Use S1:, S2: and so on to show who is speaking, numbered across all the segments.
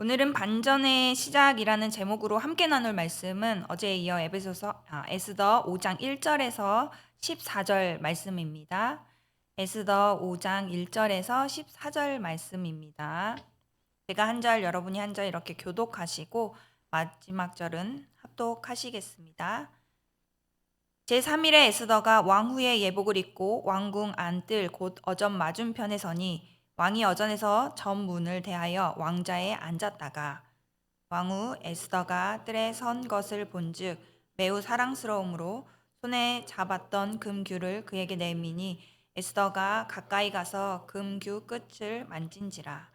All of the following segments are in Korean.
S1: 오늘은 반전의 시작이라는 제목으로 함께 나눌 말씀은 어제에 이어 에스더 5장 1절에서 14절 말씀입니다. 에스더 5장 1절에서 14절 말씀입니다. 제가 한 절, 여러분이 한 절 이렇게 교독하시고 마지막 절은 합독하시겠습니다. 제3일에 에스더가 왕후의 예복을 입고 왕궁 안뜰 곧 어전 맞은편에 서니 왕이 어전에서 전문을 대하여 왕자에 앉았다가 왕후 에스더가 뜰에 선 것을 본즉 매우 사랑스러움으로 손에 잡았던 금규를 그에게 내미니 에스더가 가까이 가서 금규 끝을 만진지라.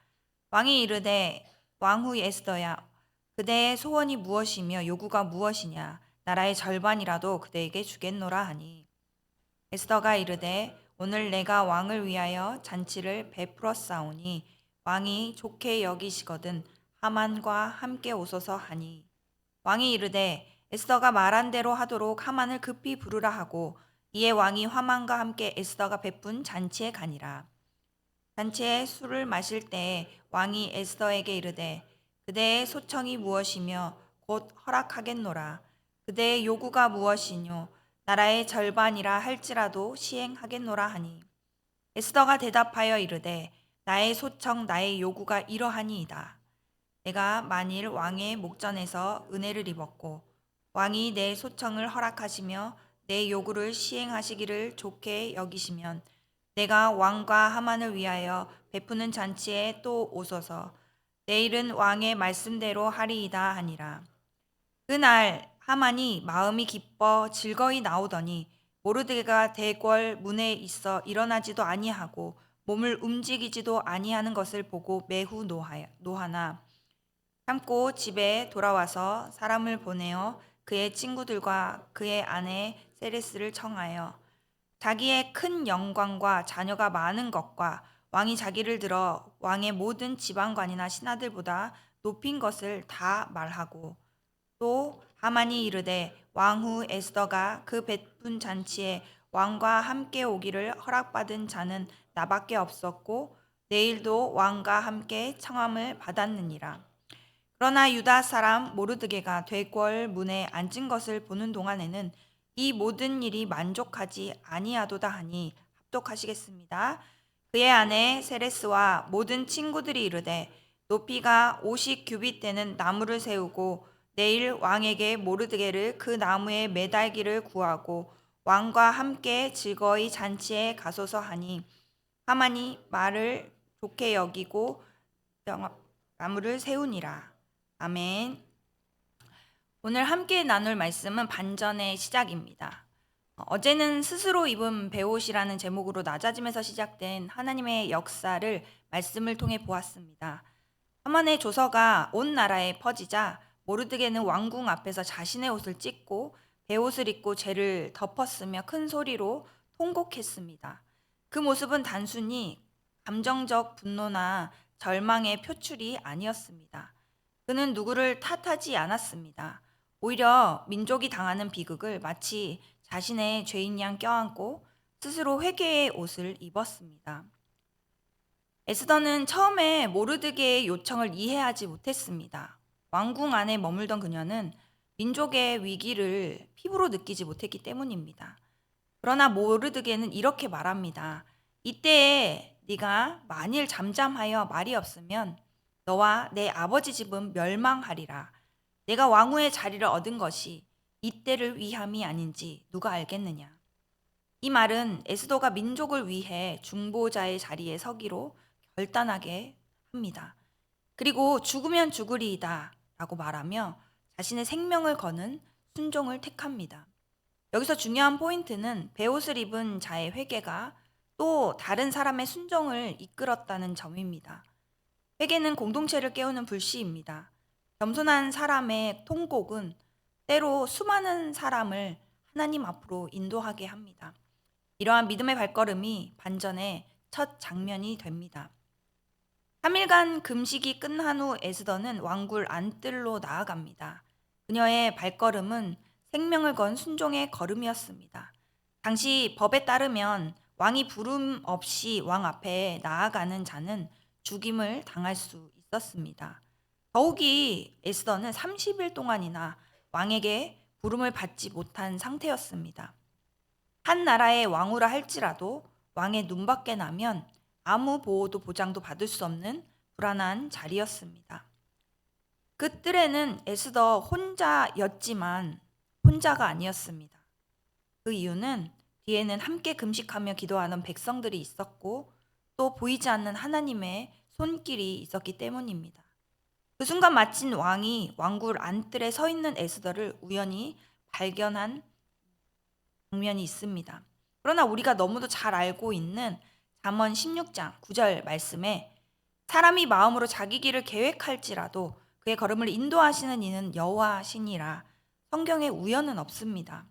S1: 왕이 이르되 왕후 에스더야 그대의 소원이 무엇이며 요구가 무엇이냐 나라의 절반이라도 그대에게 주겠노라 하니 에스더가 이르되 오늘 내가 왕을 위하여 잔치를 베풀었사오니 왕이 좋게 여기시거든 하만과 함께 오소서 하니 왕이 이르되 에스더가 말한 대로 하도록 하만을 급히 부르라 하고 이에 왕이 하만과 함께 에스더가 베푼 잔치에 가니라. 잔치에 술을 마실 때에 왕이 에스더에게 이르되 그대의 소청이 무엇이며 곧 허락하겠노라. 그대의 요구가 무엇이뇨 나라의 절반이라 할지라도 시행하겠노라 하니 에스더가 대답하여 이르되 나의 소청 나의 요구가 이러하니이다. 내가 만일 왕의 목전에서 은혜를 입었고 왕이 내 소청을 허락하시며 내 요구를 시행하시기를 좋게 여기시면 내가 왕과 하만을 위하여 베푸는 잔치에 또 오소서. 내일은 왕의 말씀대로 하리이다 하니라. 그날 하만이 마음이 기뻐 즐거이 나오더니 모르드게가 대궐 문에 있어 일어나지도 아니하고 몸을 움직이지도 아니하는 것을 보고 매우 노하나 참고 집에 돌아와서 사람을 보내어 그의 친구들과 그의 아내 세레스를 청하여 자기의 큰 영광과 자녀가 많은 것과 왕이 자기를 들어 왕의 모든 지방관이나 신하들보다 높인 것을 다 말하고 또 하만이 이르되 왕후 에스더가 그 베푼 잔치에 왕과 함께 오기를 허락받은 자는 나밖에 없었고 내일도 왕과 함께 청함을 받았느니라. 그러나 유다 사람 모르드게가 대궐 문에 앉은 것을 보는 동안에는 이 모든 일이 만족하지 아니하도다 하니 합독하시겠습니다. 그의 아내 세레스와 모든 친구들이 이르되 높이가 50규빗 되는 나무를 세우고 내일 왕에게 모르드게를 그 나무에 매달기를 구하고 왕과 함께 즐거이 잔치에 가소서 하니 하만이 말을 좋게 여기고 나무를 세우니라. 아멘. 오늘 함께 나눌 말씀은 반전의 시작입니다. 어제는 스스로 입은 베옷이라는 제목으로 낮아짐에서 시작된 하나님의 역사를 말씀을 통해 보았습니다. 하만의 조서가 온 나라에 퍼지자 모르드게는 왕궁 앞에서 자신의 옷을 찢고 베옷을 입고 죄를 덮었으며 큰 소리로 통곡했습니다. 그 모습은 단순히 감정적 분노나 절망의 표출이 아니었습니다. 그는 누구를 탓하지 않았습니다. 오히려 민족이 당하는 비극을 마치 자신의 죄인 양 껴안고 스스로 회개의 옷을 입었습니다. 에스더는 처음에 모르드게의 요청을 이해하지 못했습니다. 왕궁 안에 머물던 그녀는 민족의 위기를 피부로 느끼지 못했기 때문입니다. 그러나 모르드게는 이렇게 말합니다. 이때에 네가 만일 잠잠하여 말이 없으면 너와 내 아버지 집은 멸망하리라. 내가 왕후의 자리를 얻은 것이 이때를 위함이 아닌지 누가 알겠느냐. 이 말은 에스더가 민족을 위해 중보자의 자리에 서기로 결단하게 합니다. 그리고 죽으면 죽으리이다 라고 말하며 자신의 생명을 거는 순종을 택합니다. 여기서 중요한 포인트는 베옷을 입은 자의 회개가 또 다른 사람의 순종을 이끌었다는 점입니다. 회개는 공동체를 깨우는 불씨입니다. 겸손한 사람의 통곡은 때로 수많은 사람을 하나님 앞으로 인도하게 합니다. 이러한 믿음의 발걸음이 반전의 첫 장면이 됩니다. 3일간 금식이 끝난 후 에스더는 왕굴 안뜰로 나아갑니다. 그녀의 발걸음은 생명을 건 순종의 걸음이었습니다. 당시 법에 따르면 왕이 부름 없이 왕 앞에 나아가는 자는 죽임을 당할 수 있었습니다. 더욱이 에스더는 30일 동안이나 왕에게 부름을 받지 못한 상태였습니다. 한 나라의 왕후라 할지라도 왕의 눈밖에 나면 아무 보호도 보장도 받을 수 없는 불안한 자리였습니다. 그 뜰에는 에스더 혼자였지만 혼자가 아니었습니다. 그 이유는 뒤에는 함께 금식하며 기도하는 백성들이 있었고 또 보이지 않는 하나님의 손길이 있었기 때문입니다. 그 순간 마침 왕이 왕굴 안뜰에 서 있는 에스더를 우연히 발견한 장면이 있습니다. 그러나 우리가 너무도 잘 알고 있는 잠언 16장 9절 말씀에 사람이 마음으로 자기 길을 계획할지라도 그의 걸음을 인도하시는 이는 여호와시니라. 성경에 우연은 없습니다.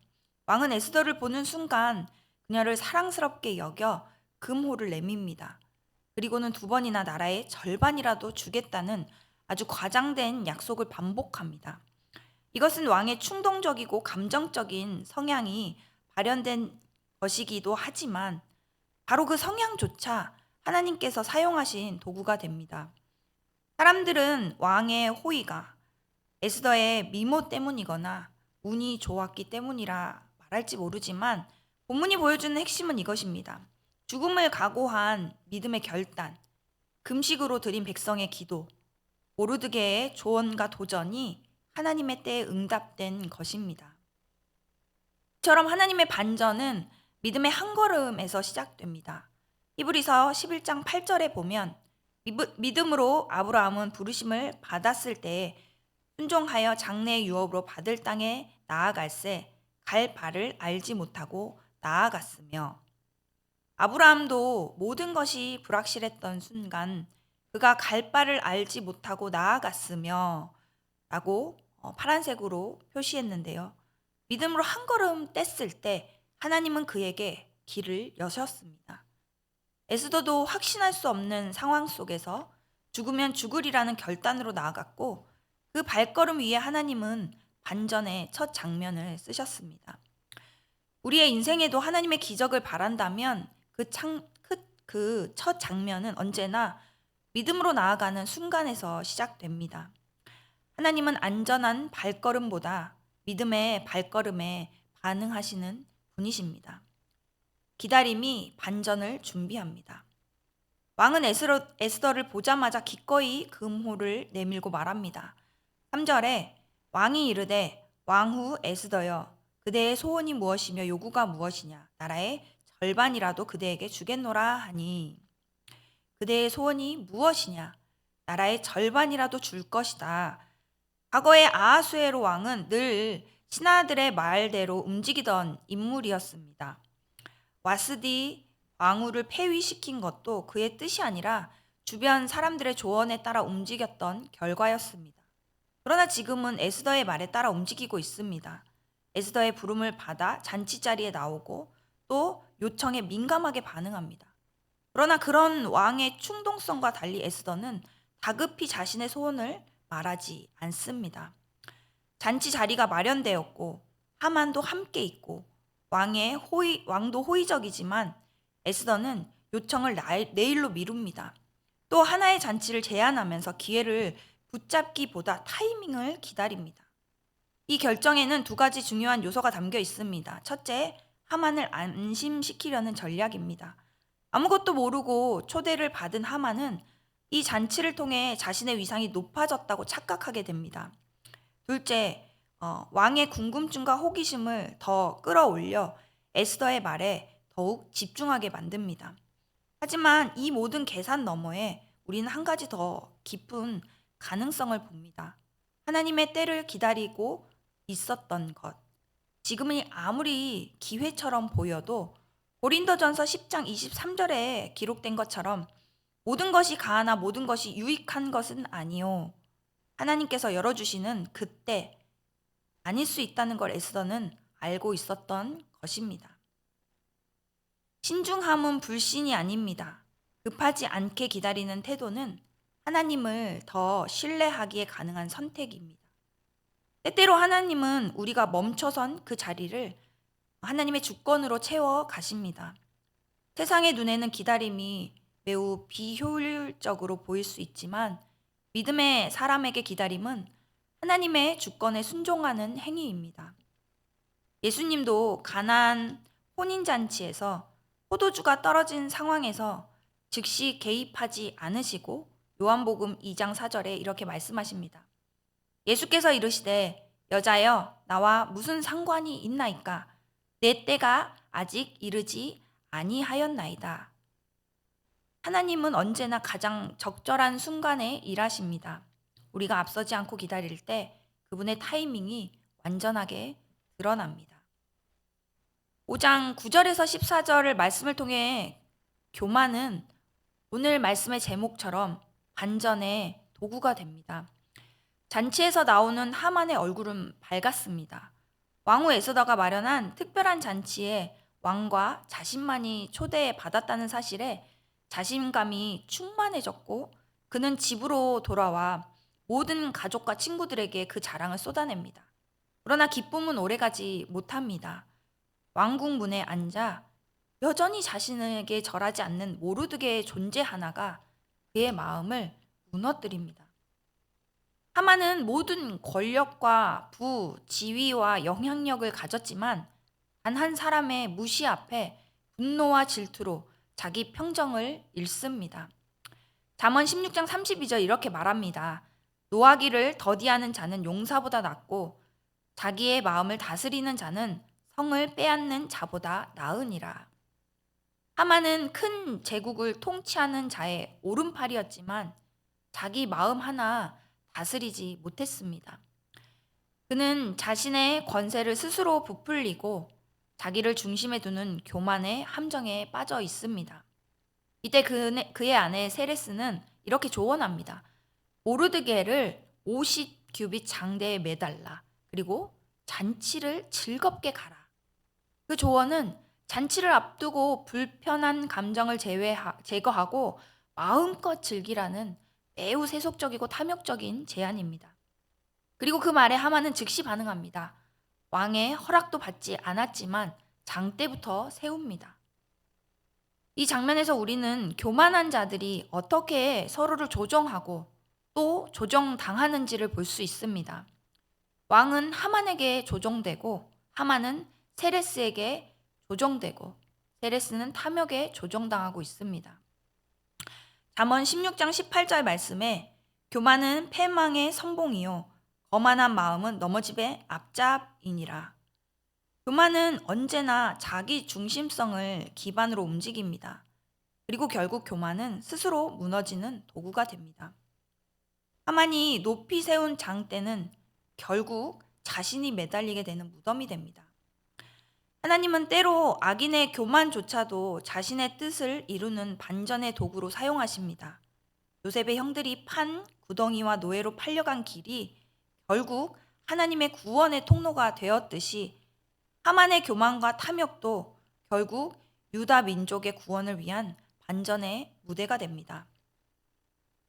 S1: 왕은 에스더를 보는 순간 그녀를 사랑스럽게 여겨 금호를 내밉니다. 그리고는 두 번이나 나라의 절반이라도 주겠다는 아주 과장된 약속을 반복합니다. 이것은 왕의 충동적이고 감정적인 성향이 발현된 것이기도 하지만 바로 그 성향조차 하나님께서 사용하신 도구가 됩니다. 사람들은 왕의 호의가 에스더의 미모 때문이거나 운이 좋았기 때문이라 말할지 모르지만 본문이 보여주는 핵심은 이것입니다. 죽음을 각오한 믿음의 결단, 금식으로 드린 백성의 기도, 모르드게의 조언과 도전이 하나님의 때에 응답된 것입니다. 이처럼 하나님의 반전은 믿음의 한 걸음에서 시작됩니다. 히브리서 11장 8절에 보면 믿음으로 아브라함은 부르심을 받았을 때에 순종하여 장래의 유업으로 받을 땅에 나아갈새 갈 바를 알지 못하고 나아갔으며 아브라함도 모든 것이 불확실했던 순간 그가 갈 바를 알지 못하고 나아갔으며 라고 파란색으로 표시했는데요. 믿음으로 한 걸음 뗐을 때 하나님은 그에게 길을 여셨습니다. 에스더도 확신할 수 없는 상황 속에서 죽으면 죽으리라는 결단으로 나아갔고 그 발걸음 위에 하나님은 반전의 첫 장면을 쓰셨습니다. 우리의 인생에도 하나님의 기적을 바란다면 그 첫 장면은 언제나 믿음으로 나아가는 순간에서 시작됩니다. 하나님은 안전한 발걸음보다 믿음의 발걸음에 반응하시는 분이십니다. 기다림이 반전을 준비합니다. 왕은 에스더를 보자마자 기꺼이 금호를 내밀고 말합니다. 3절에 왕이 이르되 왕후 에스더여 그대의 소원이 무엇이며 요구가 무엇이냐 나라의 절반이라도 그대에게 주겠노라 하니 그대의 소원이 무엇이냐 나라의 절반이라도 줄 것이다. 과거의 아하수에로 왕은 늘 신하들의 말대로 움직이던 인물이었습니다. 와스디 왕후를 폐위시킨 것도 그의 뜻이 아니라 주변 사람들의 조언에 따라 움직였던 결과였습니다. 그러나 지금은 에스더의 말에 따라 움직이고 있습니다. 에스더의 부름을 받아 잔치 자리에 나오고 또 요청에 민감하게 반응합니다. 그러나 그런 왕의 충동성과 달리 에스더는 다급히 자신의 소원을 말하지 않습니다. 잔치 자리가 마련되었고 하만도 함께 있고 왕도 호의적이지만 에스더는 요청을 내일로 미룹니다. 또 하나의 잔치를 제안하면서 기회를 붙잡기보다 타이밍을 기다립니다. 이 결정에는 두 가지 중요한 요소가 담겨 있습니다. 첫째, 하만을 안심시키려는 전략입니다. 아무것도 모르고 초대를 받은 하만은 이 잔치를 통해 자신의 위상이 높아졌다고 착각하게 됩니다. 둘째, 왕의 궁금증과 호기심을 더 끌어올려 에스더의 말에 더욱 집중하게 만듭니다. 하지만 이 모든 계산 너머에 우리는 한 가지 더 깊은 가능성을 봅니다. 하나님의 때를 기다리고 있었던 것. 지금은 아무리 기회처럼 보여도 고린도전서 10장 23절에 기록된 것처럼 모든 것이 가하나 모든 것이 유익한 것은 아니요. 하나님께서 열어주시는 그때 아닐 수 있다는 걸 에스더는 알고 있었던 것입니다. 신중함은 불신이 아닙니다. 급하지 않게 기다리는 태도는 하나님을 더 신뢰하기에 가능한 선택입니다. 때때로 하나님은 우리가 멈춰선 그 자리를 하나님의 주권으로 채워 가십니다. 세상의 눈에는 기다림이 매우 비효율적으로 보일 수 있지만 믿음의 사람에게 기다림은 하나님의 주권에 순종하는 행위입니다. 예수님도 가나안 혼인잔치에서 포도주가 떨어진 상황에서 즉시 개입하지 않으시고 요한복음 2장 4절에 이렇게 말씀하십니다. 예수께서 이르시되 여자여 나와 무슨 상관이 있나이까 내 때가 아직 이르지 아니하였나이다. 하나님은 언제나 가장 적절한 순간에 일하십니다. 우리가 앞서지 않고 기다릴 때 그분의 타이밍이 완전하게 드러납니다. 5장 9절에서 14절을 말씀을 통해 교만은 오늘 말씀의 제목처럼 반전의 도구가 됩니다. 잔치에서 나오는 하만의 얼굴은 밝았습니다. 왕후 에스더가 마련한 특별한 잔치에 왕과 자신만이 초대받았다는 사실에 자신감이 충만해졌고 그는 집으로 돌아와 모든 가족과 친구들에게 그 자랑을 쏟아냅니다. 그러나 기쁨은 오래가지 못합니다. 왕궁 문에 앉아 여전히 자신에게 절하지 않는 모르드게의 존재 하나가 그의 마음을 무너뜨립니다. 하만은 모든 권력과 부, 지위와 영향력을 가졌지만 단 한 사람의 무시 앞에 분노와 질투로 자기 평정을 잃습니다. 잠언 16장 32절 이렇게 말합니다. 노하기를 더디하는 자는 용사보다 낫고 자기의 마음을 다스리는 자는 성을 빼앗는 자보다 나으니라. 하만은 큰 제국을 통치하는 자의 오른팔이었지만 자기 마음 하나 다스리지 못했습니다. 그는 자신의 권세를 스스로 부풀리고 자기를 중심에 두는 교만의 함정에 빠져 있습니다. 이때 그의 아내 세레스는 이렇게 조언합니다. 모르드게를 50규빗 장대에 매달라. 그리고 잔치를 즐겁게 가라. 그 조언은 잔치를 앞두고 불편한 감정을 제거하고 마음껏 즐기라는 매우 세속적이고 탐욕적인 제안입니다. 그리고 그 말에 하만은 즉시 반응합니다. 왕의 허락도 받지 않았지만 장대부터 세웁니다. 이 장면에서 우리는 교만한 자들이 어떻게 서로를 조정하고 또 조정당하는지를 볼 수 있습니다. 왕은 하만에게 조정되고 하만은 세레스에게 조정되고 세레스는 탐욕에 조정당하고 있습니다. 잠언 16장 18절 말씀에 교만은 패망의 선봉이요 거만한 마음은 넘어짐의 앞잡이니라. 교만은 언제나 자기 중심성을 기반으로 움직입니다. 그리고 결국 교만은 스스로 무너지는 도구가 됩니다. 하만이 높이 세운 장대는 결국 자신이 매달리게 되는 무덤이 됩니다. 하나님은 때로 악인의 교만조차도 자신의 뜻을 이루는 반전의 도구로 사용하십니다. 요셉의 형들이 판 구덩이와 노예로 팔려간 길이 결국 하나님의 구원의 통로가 되었듯이 하만의 교만과 탐욕도 결국 유다 민족의 구원을 위한 반전의 무대가 됩니다.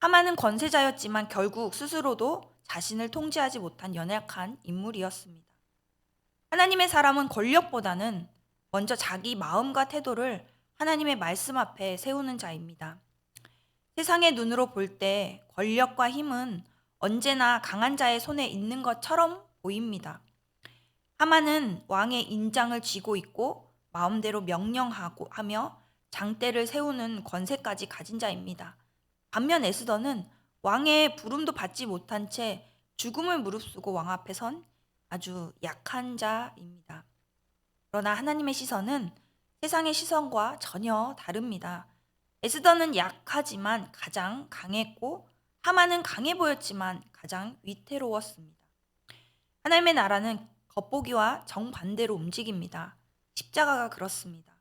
S1: 하만은 권세자였지만 결국 스스로도 자신을 통제하지 못한 연약한 인물이었습니다. 하나님의 사람은 권력보다는 먼저 자기 마음과 태도를 하나님의 말씀 앞에 세우는 자입니다. 세상의 눈으로 볼 때 권력과 힘은 언제나 강한 자의 손에 있는 것처럼 보입니다. 하만은 왕의 인장을 쥐고 있고 마음대로 명령하고 하며 장대를 세우는 권세까지 가진 자입니다. 반면 에스더는 왕의 부름도 받지 못한 채 죽음을 무릅쓰고 왕 앞에 선 아주 약한 자입니다. 그러나 하나님의 시선은 세상의 시선과 전혀 다릅니다. 에스더는 약하지만 가장 강했고 하만은 강해 보였지만 가장 위태로웠습니다. 하나님의 나라는 겉보기와 정반대로 움직입니다. 십자가가 그렇습니다.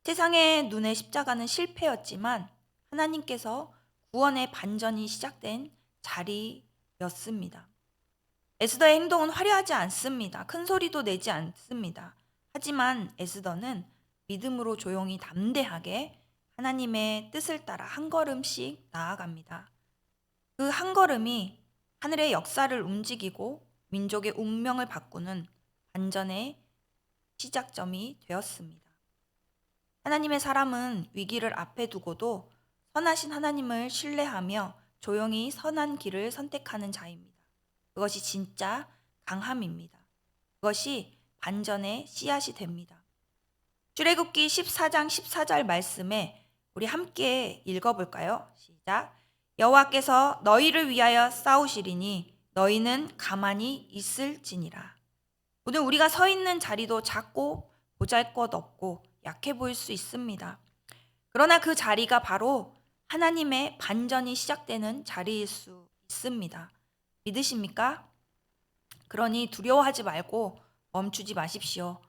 S1: 세상의 눈에 십자가는 실패였지만 하나님께서 구원의 반전이 시작된 자리였습니다. 에스더의 행동은 화려하지 않습니다. 큰 소리도 내지 않습니다. 하지만 에스더는 믿음으로 조용히 담대하게 하나님의 뜻을 따라 한 걸음씩 나아갑니다. 그 한 걸음이 하늘의 역사를 움직이고 민족의 운명을 바꾸는 반전의 시작점이 되었습니다. 하나님의 사람은 위기를 앞에 두고도 선하신 하나님을 신뢰하며 조용히 선한 길을 선택하는 자입니다. 그것이 진짜 강함입니다. 그것이 반전의 씨앗이 됩니다. 출애굽기 14장 14절 말씀에 우리 함께 읽어볼까요? 시작. 여호와께서 너희를 위하여 싸우시리니 너희는 가만히 있을지니라. 오늘 우리가 서 있는 자리도 작고 보잘것없고 약해 보일 수 있습니다. 그러나 그 자리가 바로 하나님의 반전이 시작되는 자리일 수 있습니다. 믿으십니까? 그러니 두려워하지 말고 멈추지 마십시오.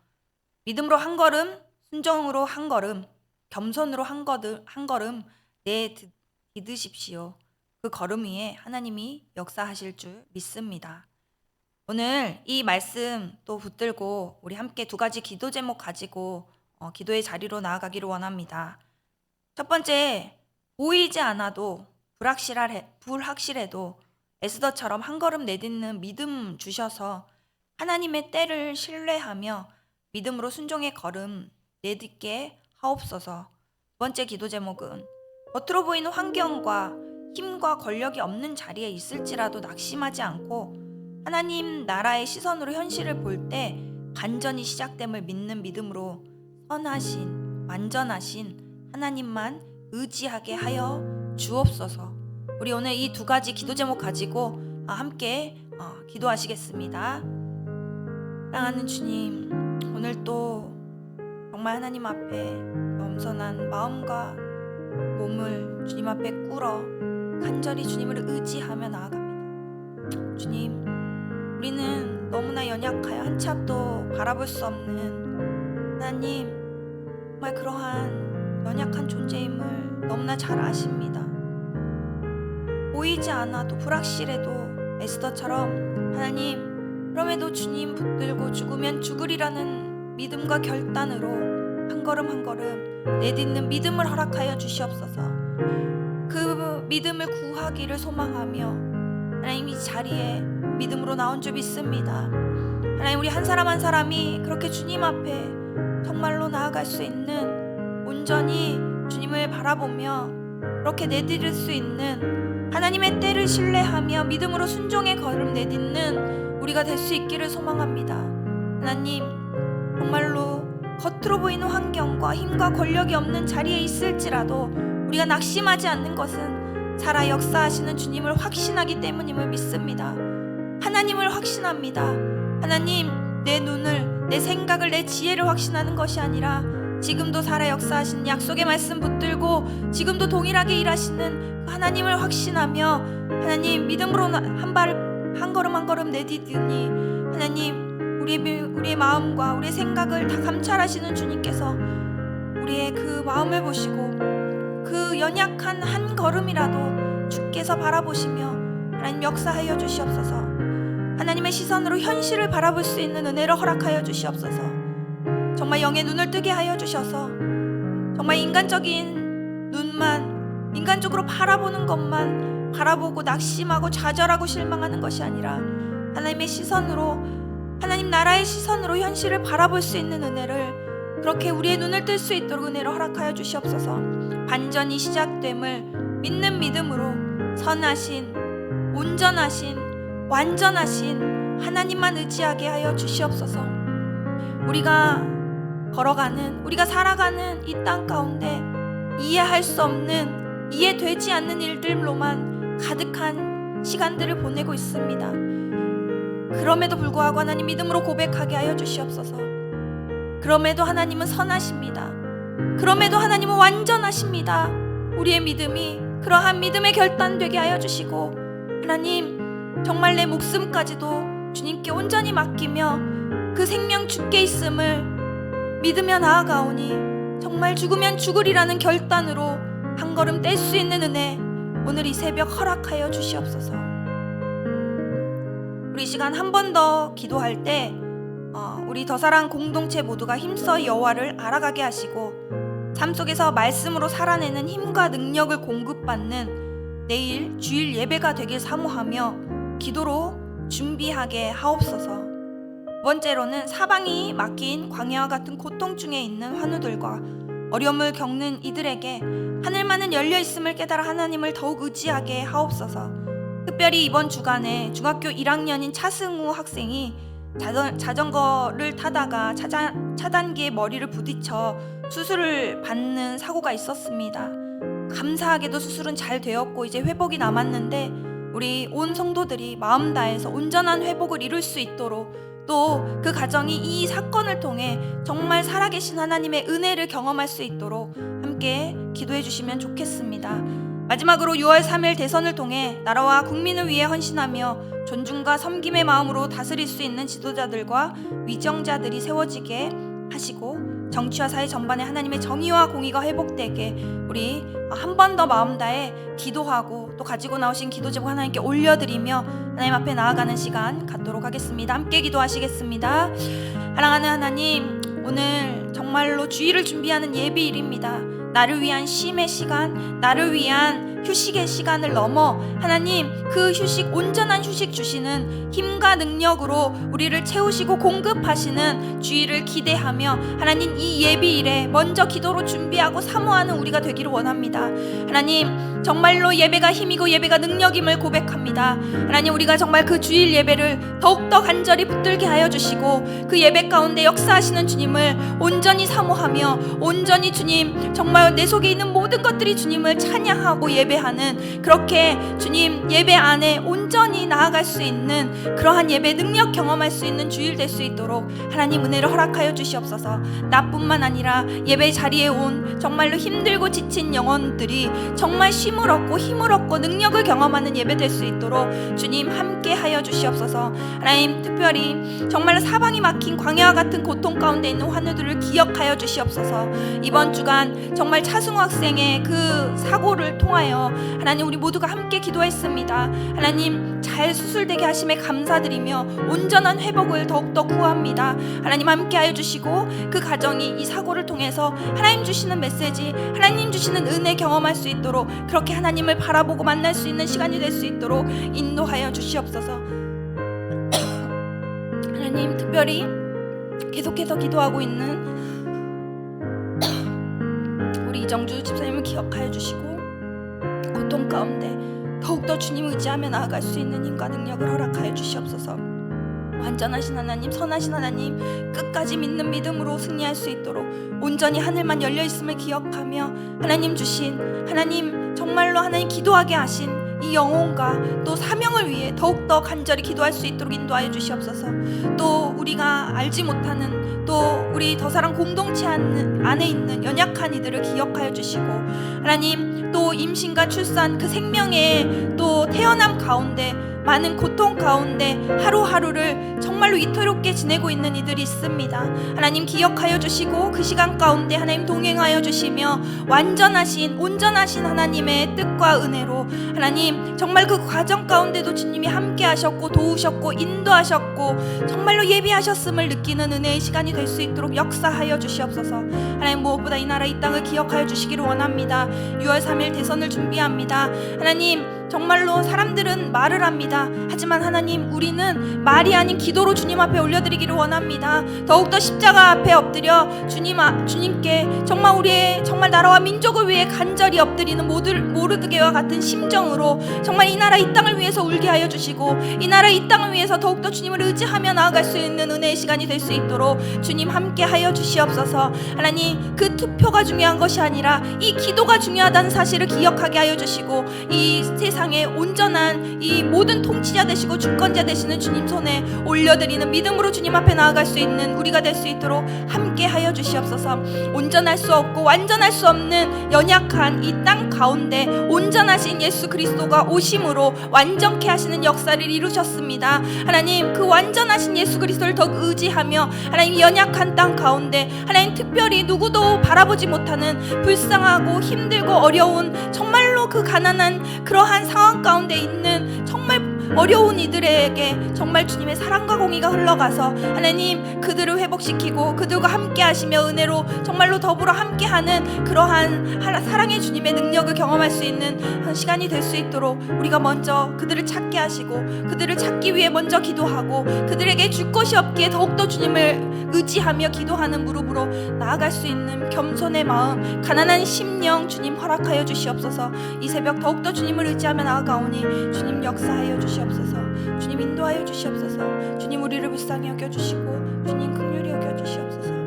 S1: 믿음으로 한 걸음, 순종으로 한 걸음, 겸손으로 한 걸음 내딛으십시오. 그 걸음 위에 하나님이 역사하실 줄 믿습니다. 오늘 이 말씀 또 붙들고 우리 함께 두 가지 기도 제목 가지고 기도의 자리로 나아가기를 원합니다. 첫 번째, 보이지 않아도 불확실해도 에스더처럼 한 걸음 내딛는 믿음 주셔서 하나님의 때를 신뢰하며 믿음으로 순종의 걸음 내딛게 하옵소서. 두 번째 기도 제목은 겉으로 보이는 환경과 힘과 권력이 없는 자리에 있을지라도 낙심하지 않고 하나님 나라의 시선으로 현실을 볼 때 반전이 시작됨을 믿는 믿음으로 선하신 완전하신 하나님만 의지하게 하여 주옵소서. 우리 오늘 이 두 가지 기도 제목 가지고 함께 기도하시겠습니다. 사랑하는 주님, 오늘 또 정말 하나님 앞에 겸손한 마음과 몸을 주님 앞에 꿇어 간절히 주님을 의지하며 나아갑니다. 주님, 우리는 너무나 연약하여 한치 앞도 바라볼 수 없는 하나님, 정말 그러한 연약한 존재임을 너무나 잘 아십니다. 보이지 않아도 불확실해도 에스더처럼 하나님, 그럼에도 주님 붙들고 죽으면 죽으리라는 믿음과 결단으로 한 걸음 한 걸음 내딛는 믿음을 허락하여 주시옵소서. 그 믿음을 구하기를 소망하며 하나님 이 자리에 믿음으로 나온 줄 믿습니다. 하나님, 우리 한 사람 한 사람이 그렇게 주님 앞에 정말로 나아갈 수 있는, 온전히 주님을 바라보며 그렇게 내딛을 수 있는, 하나님의 때를 신뢰하며 믿음으로 순종의 걸음 내딛는 우리가 될 수 있기를 소망합니다. 하나님, 정말로 겉으로 보이는 환경과 힘과 권력이 없는 자리에 있을지라도 우리가 낙심하지 않는 것은 살아 역사하시는 주님을 확신하기 때문임을 믿습니다. 하나님을 확신합니다. 하나님, 내 눈을, 내 생각을, 내 지혜를 확신하는 것이 아니라 지금도 살아 역사하시는 약속의 말씀 붙들고 지금도 동일하게 일하시는 하나님을 확신하며 하나님 믿음으로 한 걸음 한 걸음 내딛으니 하나님, 우리의 마음과 우리의 생각을 다 감찰하시는 주님께서 우리의 그 마음을 보시고 그 연약한 한 걸음이라도 주께서 바라보시며 하나님 역사하여 주시옵소서. 하나님의 시선으로 현실을 바라볼 수 있는 은혜를 허락하여 주시옵소서. 정말 영의 눈을 뜨게 하여 주셔서 정말 인간적인 눈만, 인간적으로 바라보는 것만 바라보고 낙심하고 좌절하고 실망하는 것이 아니라 하나님의 시선으로, 하나님 나라의 시선으로 현실을 바라볼 수 있는 은혜를, 그렇게 우리의 눈을 뜰 수 있도록 은혜를 허락하여 주시옵소서. 반전이 시작됨을 믿는 믿음으로 선하신, 온전하신, 완전하신 하나님만 의지하게 하여 주시옵소서. 우리가 걸어가는, 우리가 살아가는 이 땅 가운데 이해할 수 없는, 이해되지 않는 일들로만 가득한 시간들을 보내고 있습니다. 그럼에도 불구하고 하나님 믿음으로 고백하게 하여 주시옵소서. 그럼에도 하나님은 선하십니다. 그럼에도 하나님은 완전하십니다. 우리의 믿음이 그러한 믿음의 결단되게 하여 주시고 하나님, 정말 내 목숨까지도 주님께 온전히 맡기며 그 생명 주께 있음을 믿으며 나아가오니 정말 죽으면 죽으리라는 결단으로 한 걸음 뗄 수 있는 은혜 오늘 이 새벽 허락하여 주시옵소서. 우리 시간 한 번 더 기도할 때 우리 더사랑 공동체 모두가 힘써 여호와를 알아가게 하시고 삶 속에서 말씀으로 살아내는 힘과 능력을 공급받는 내일 주일 예배가 되길 사모하며 기도로 준비하게 하옵소서. 두 번째로는 사방이 막힌 광야와 같은 고통 중에 있는 환우들과 어려움을 겪는 이들에게 하늘만은 열려 있음을 깨달아 하나님을 더욱 의지하게 하옵소서. 특별히 이번 주간에 중학교 1학년인 차승우 학생이 자전거를 타다가 차단기에 머리를 부딪혀 수술을 받는 사고가 있었습니다. 감사하게도 수술은 잘 되었고 이제 회복이 남았는데 우리 온 성도들이 마음 다해서 온전한 회복을 이룰 수 있도록 또 그 가정이 이 사건을 통해 정말 살아계신 하나님의 은혜를 경험할 수 있도록 함께 기도해 주시면 좋겠습니다. 마지막으로 6월 3일 대선을 통해 나라와 국민을 위해 헌신하며 존중과 섬김의 마음으로 다스릴 수 있는 지도자들과 위정자들이 세워지게 하시고 정치와 사회 전반에 하나님의 정의와 공의가 회복되게 우리 한 번 더 마음 다해 기도하고 또 가지고 나오신 기도 제목 하나님께 올려드리며 하나님 앞에 나아가는 시간 갖도록 하겠습니다. 함께 기도하시겠습니다. 사랑하는 하나님, 오늘 정말로 주일을 준비하는 예비일입니다. 나를 위한 쉼의 시간, 나를 위한 휴식의 시간을 넘어 하나님 그 휴식, 온전한 휴식 주시는 힘과 능력으로 우리를 채우시고 공급하시는 주일을 기대하며 하나님 이 예비일에 먼저 기도로 준비하고 사모하는 우리가 되기를 원합니다. 하나님 정말로 예배가 힘이고 예배가 능력임을 고백합니다. 하나님 우리가 정말 그 주일 예배를 더욱더 간절히 붙들게 하여 주시고 그 예배 가운데 역사하시는 주님을 온전히 사모하며 온전히 주님 정말 내 속에 있는 모든 것들이 주님을 찬양하고 예배하는 그렇게 주님 예배 안에 온전히 나아갈 수 있는 그러한 예배 능력 경험할 수 있는 주일 될 수 있도록 하나님 은혜를 허락하여 주시옵소서. 나뿐만 아니라 예배 자리에 온 정말로 힘들고 지친 영혼들이 정말 쉼을 얻고 힘을 얻고 능력을 경험하는 예배 될 수 있도록 주님 함께 하여 주시옵소서. 하나님 특별히 정말로 사방이 막힌 광야와 같은 고통 가운데 있는 환우들을 기억하여 주시옵소서. 이번 주간 정말 차승우 학생의 그 사고를 통하여 하나님 우리 모두가 함께 기도했습니다. 하나님 잘 수술되게 하심에 감사드리며 온전한 회복을 더욱더 구합니다. 하나님 함께 하여 주시고 그 가정이 이 사고를 통해서 하나님 주시는 메시지, 하나님 주시는 은혜 경험할 수 있도록 그렇게 하나님을 바라보고 만날 수 있는 시간이 될 수 있도록 인도하여 주시옵소서. 하나님 특별히 계속해서 기도하고 있는 우리 이정주 집사님을 기억하여 주시고 고통 가운데 더욱더 주님 의지하며 나아갈 수 있는 힘과 능력을 허락하여 주시옵소서. 완전하신 하나님, 선하신 하나님, 끝까지 믿는 믿음으로 승리할 수 있도록 온전히 하늘만 열려 있음을 기억하며 하나님 주신 하나님 정말로 하나님 기도하게 하신 이 영혼과 또 사명을 위해 더욱더 간절히 기도할 수 있도록 인도하여 주시옵소서. 또 우리가 알지 못하는 또 우리 더 사랑 공동체 안에 있는 연약한 이들을 기억하여 주시고 하나님 또 임신과 출산 그 생명의 또 태어남 가운데 많은 고통 가운데 하루하루를 정말로 이토롭게 지내고 있는 이들이 있습니다. 하나님 기억하여 주시고 그 시간 가운데 하나님 동행하여 주시며 완전하신 온전하신 하나님의 뜻과 은혜로 하나님 정말 그 과정 가운데도 주님이 함께 하셨고 도우셨고 인도하셨고 정말로 예비하셨음을 느끼는 은혜의 시간이 될 수 있도록 역사하여 주시옵소서. 하나님 무엇보다 이 나라 이 땅을 기억하여 주시기를 원합니다. 6월 3일 대선을 준비합니다. 하나님 정말로 사람들은 말을 합니다. 하지만 하나님 우리는 말이 아닌 기도로 주님 앞에 올려드리기를 원합니다. 더욱더 십자가 앞에 엎드려 주님께 정말 우리의 정말 나라와 민족을 위해 간절히 엎드리는 모르드게와 같은 심정으로 정말 이 나라 이 땅을 위해서 울게 하여 주시고 이 나라 이 땅을 위해서 더욱더 주님을 의지하며 나아갈 수 있는 은혜의 시간이 될 수 있도록 주님 함께 하여 주시옵소서. 하나님 그 투표가 중요한 것이 아니라 이 기도가 중요하다는 사실을 기억하게 하여 주시고 이 세상의 온전한 이 모든 통치자 되시고 주권자 되시는 주님 손에 올려드리는 믿음으로 주님 앞에 나아갈 수 있는 우리가 될 수 있도록 함께 하여 주시옵소서. 온전할 수 없고 완전할 수 없는 연약한 이 땅 가운데 온전하신 예수 그리스도가 오심으로 완전케 하시는 역사를 이루셨습니다. 하나님 그 완전하신 예수 그리스도를 더욱 의지하며 하나님 연약한 땅 가운데 하나님 특별히 누구도 바라보지 못하는 불쌍하고 힘들고 어려운 정말로 그 가난한 그러한 상황 가운데 있는 정말 어려운 이들에게 정말 주님의 사랑과 공의가 흘러가서 하나님 그들을 회복시키고 그들과 함께 하시며 은혜로 정말로 더불어 함께하는 그러한 사랑의 주님의 능력을 경험할 수 있는 시간이 될 수 있도록 우리가 먼저 그들을 찾게 하시고 그들을 찾기 위해 먼저 기도하고 그들에게 줄 것이 없기에 더욱더 주님을 의지하며 기도하는 무릎으로 나아갈 수 있는 겸손의 마음, 가난한 심령 주님 허락하여 주시옵소서. 이 새벽 더욱더 주님을 의지하며 나아가오니 주님 역사하여 주시옵소서. 주님 인도하여 주시옵소서. 주님 우리를 불쌍히 여겨주시고 주님 긍휼히 여겨주시옵소서.